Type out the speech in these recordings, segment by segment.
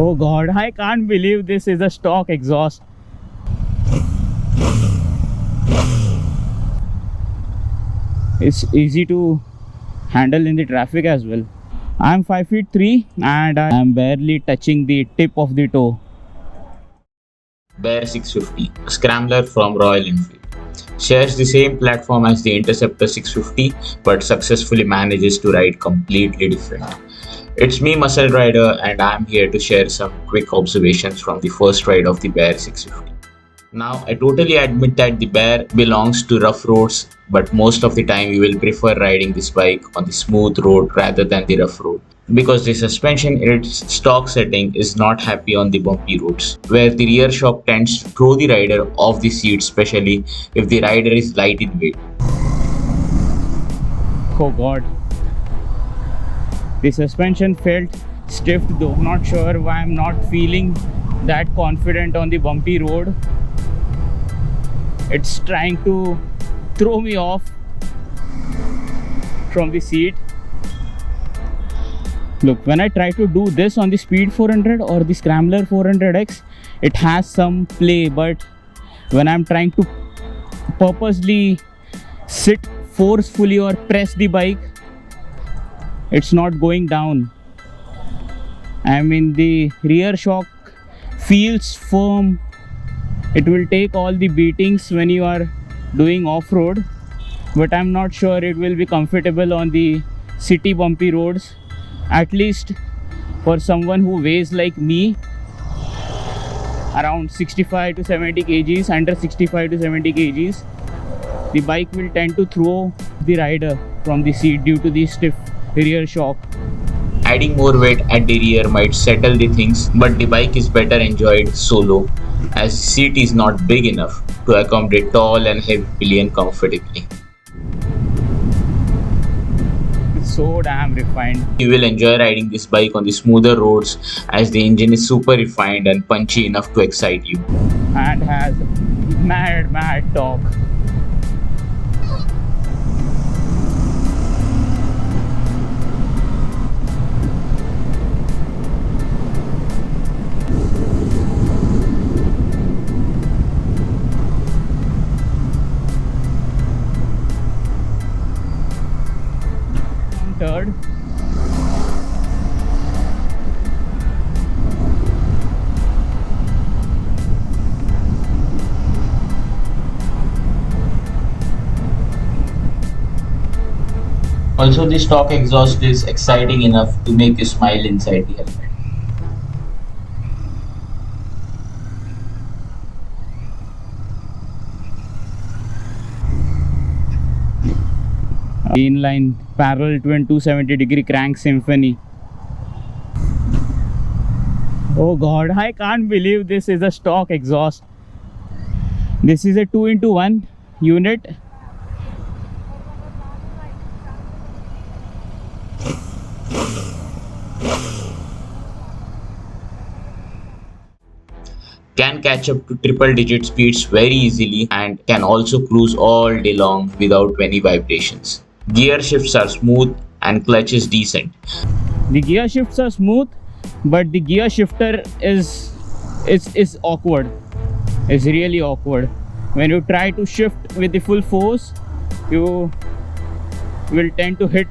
Oh god, I can't believe this is a stock exhaust. It's easy to handle in the traffic as well. I'm 5 feet 3 and I am barely touching the tip of the toe. Bear 650, a scrambler from Royal Enfield. Shares the same platform as the Interceptor 650 but successfully manages to ride completely different. It's me, Muscle Rider, and I'm here to share some quick observations from the first ride of the Bear 650. Now, I totally admit that the Bear belongs to rough roads, but most of the time you will prefer riding this bike on the smooth road rather than the rough road. Because the suspension in its stock setting is not happy on the bumpy roads, where the rear shock tends to throw the rider off the seat, especially if the rider is light in weight. Oh god. The suspension felt stiff though. Not sure why I'm not feeling that confident on the bumpy road. It's trying to throw me off from the seat. Look, when I try to do this on the Speed 400 or the Scrambler 400X, it has some play, but when I'm trying to purposely sit forcefully or press the bike, it's not going down. I mean, the rear shock feels firm. It will take all the beatings when you are doing off-road, but I'm not sure it will be comfortable on the city bumpy roads. At least for someone who weighs like me, around 65 to 70 kgs, under 65 to 70 kgs, the bike will tend to throw the rider from the seat due to the stiff rear shock. Adding more weight at the rear might settle the things, but the bike is better enjoyed solo, as the seat is not big enough to accommodate tall and heavy pillion comfortably. It's so damn refined. You will enjoy riding this bike on the smoother roads as the engine is super refined and punchy enough to excite you. And has mad torque. Third. Also, the stock exhaust is exciting enough to make you smile inside the helmet. Inline parallel twin 270-degree crank symphony. Oh god, I can't believe this is a stock exhaust. This is a 2-in-1 unit. Can catch up to triple digit speeds very easily and can also cruise all day long without any vibrations. Gear shifts are smooth and clutch is decent. The gear shifts are smooth, but the gear shifter is awkward. It's really awkward. When you try to shift with the full force, you will tend to hit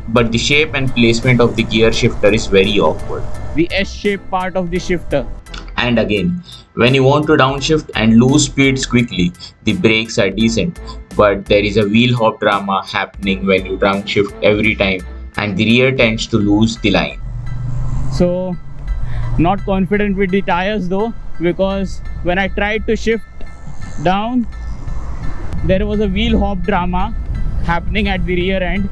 but the shape and placement of the gear shifter is very awkward. The S-shaped part of the shifter. And again, when you want to downshift and lose speeds quickly, the brakes are decent, but there is a wheel hop drama happening when you downshift every time and the rear tends to lose the line. So, not confident with the tires though, because when I tried to shift down, there was a wheel hop drama happening at the rear end.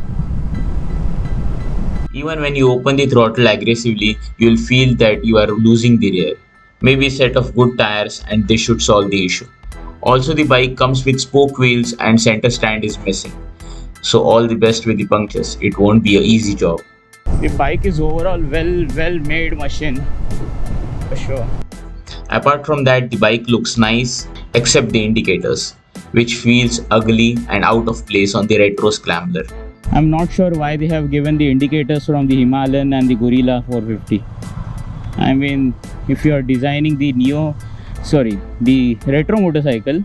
Even when you open the throttle aggressively, you will feel that you are losing the rear. Maybe a set of good tires and this should solve the issue. Also, the bike comes with spoke wheels and center stand is missing. So all the best with the punctures. It won't be an easy job. The bike is overall well made machine for sure. Apart from that, the bike looks nice except the indicators, which feels ugly and out of place on the retro Scrambler. I'm not sure why they have given the indicators from the Himalayan and the Gorilla 450. I mean, if you are designing the the retro motorcycle,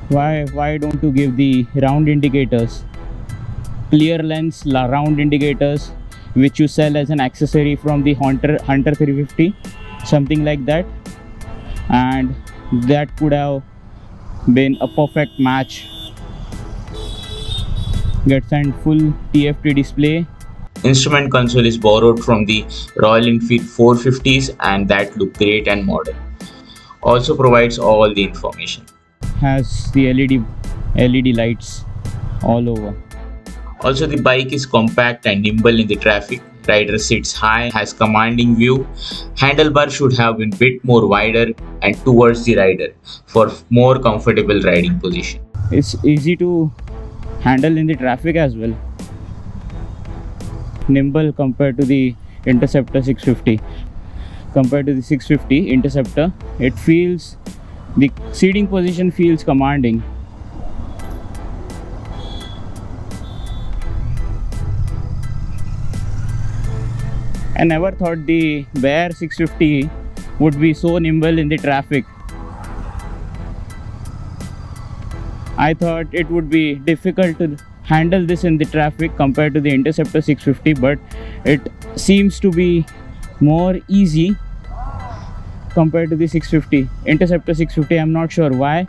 why don't you give the round indicators, clear lens round indicators, which you sell as an accessory from the Hunter 350, something like that, and that could have been a perfect match. Gets and full TFT display. Instrument console is borrowed from the Royal Enfield 450s and that look great and modern. Also provides all the information. Has the LED lights all over. Also the bike is compact and nimble in the traffic. Rider sits high, has commanding view. Handlebar should have been bit more wider and towards the rider for more comfortable riding position. It's easy to handle in the traffic as well. Nimble compared to the Interceptor 650. Compared to the 650 Interceptor, the seating position feels commanding. I never thought the Bear 650 would be so nimble in the traffic. I thought it would be difficult to handle this in the traffic compared to the Interceptor 650, but it seems to be more easy compared to the 650. Interceptor 650, I'm not sure why,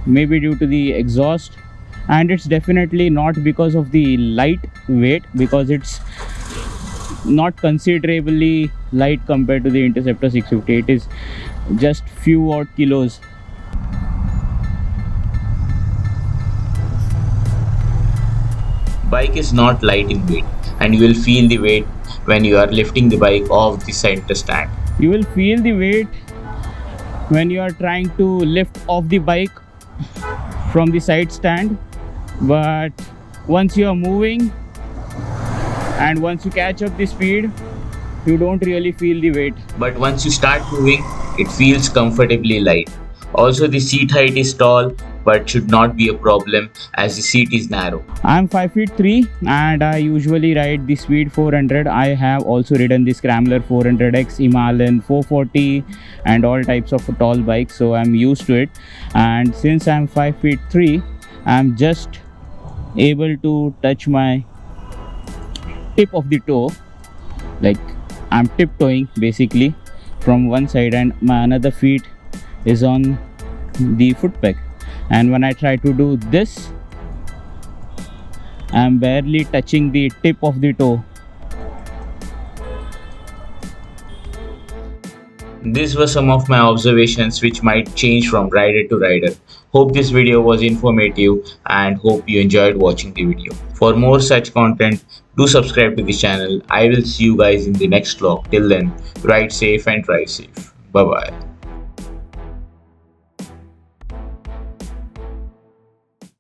maybe due to the exhaust, and it's definitely not because of the light weight, because it's not considerably light compared to the Interceptor 650. It is just few odd kilos. Bike is not light in weight and you will feel the weight when you are lifting the bike off the center stand. You will feel the weight when you are trying to lift off the bike from the side stand, but once you are moving and once you catch up the speed, you don't really feel the weight. But once you start moving, it feels comfortably light. Also, the seat height is tall but should not be a problem as the seat is narrow. I'm 5'3" and I usually ride the Speed 400. I have also ridden the Scrambler 400X, Himalayan 440 and all types of tall bikes, so I'm used to it. And since I'm 5'3", I'm just able to touch my tip of the toe, like I'm tiptoeing basically from one side, and my another feet is on the foot peg. And when I try to do this, I'm barely touching the tip of the toe. These were some of my observations which might change from rider to rider. Hope this video was informative and hope you enjoyed watching the video. For more such content, do subscribe to the channel. I will see you guys in the next vlog. Till then, ride safe and drive safe. Bye bye.